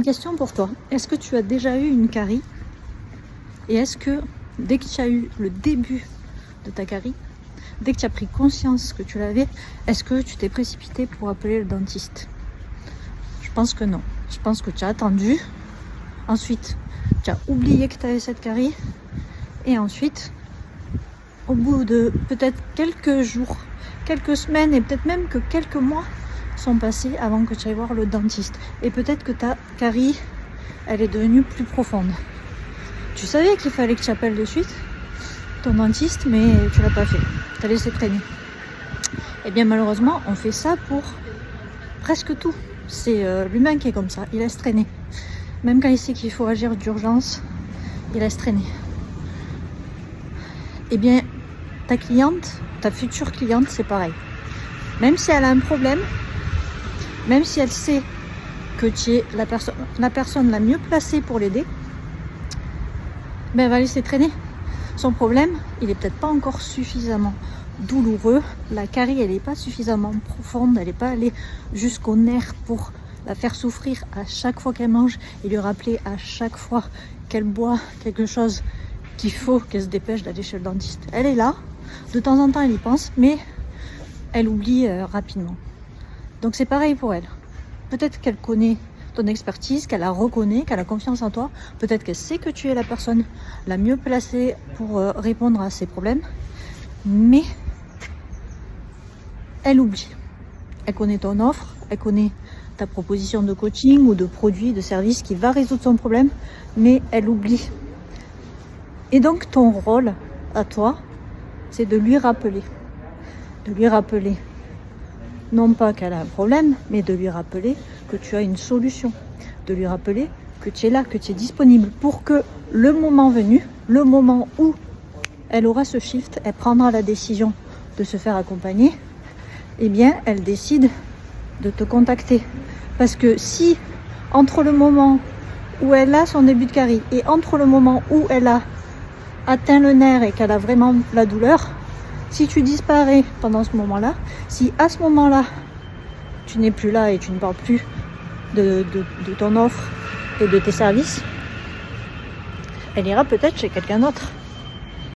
une question pour toi. Est-ce que tu as déjà eu une carie? Et est-ce que dès que tu as eu le début de ta carie, dès que tu as pris conscience que tu l'avais, est-ce que tu t'es précipité pour appeler le dentiste? Je pense que non. Je pense que tu as attendu. Ensuite, tu as oublié que tu avais cette carie. Et ensuite, au bout de peut-être quelques jours, quelques semaines et peut-être même que quelques mois sont passés avant que tu ailles voir le dentiste. Et peut-être que ta carie, elle est devenue plus profonde. Tu savais qu'il fallait que tu appelles de suite ton dentiste, mais tu l'as pas fait. Tu as laissé traîner. Et bien malheureusement, on fait ça pour presque tout. C'est l'humain qui est comme ça, il laisse traîner. Même quand il sait qu'il faut agir d'urgence, il laisse traîner. Eh bien, ta cliente, ta future cliente, c'est pareil. Même si elle a un problème, même si elle sait que tu es la personne la mieux placée pour l'aider, ben elle va laisser traîner. Son problème, il n'est peut-être pas encore suffisamment douloureux. La carie, elle n'est pas suffisamment profonde, elle n'est pas allée jusqu'au nerf pour la faire souffrir à chaque fois qu'elle mange et lui rappeler à chaque fois qu'elle boit quelque chose qu'il faut qu'elle se dépêche d'aller chez le dentiste. Elle est là, de temps en temps elle y pense, mais elle oublie rapidement. Donc c'est pareil pour elle. Peut-être qu'elle connaît ton expertise, qu'elle la reconnaît, qu'elle a confiance en toi. Peut-être qu'elle sait que tu es la personne la mieux placée pour répondre à ses problèmes, mais elle oublie. Elle connaît ton offre, elle connaît ta proposition de coaching ou de produit, de service qui va résoudre son problème, mais elle oublie. Et donc ton rôle à toi, c'est de lui rappeler. De lui rappeler, non pas qu'elle a un problème, mais de lui rappeler que tu as une solution. De lui rappeler que tu es là, que tu es disponible pour que le moment venu, le moment où elle aura ce shift, elle prendra la décision de se faire accompagner, eh bien elle décide de te contacter. Parce que si entre le moment où elle a son début de carie et entre le moment où elle a atteint le nerf et qu'elle a vraiment la douleur, si tu disparais pendant ce moment-là, si à ce moment-là tu n'es plus là et tu ne parles plus de ton offre et de tes services, elle ira peut-être chez quelqu'un d'autre.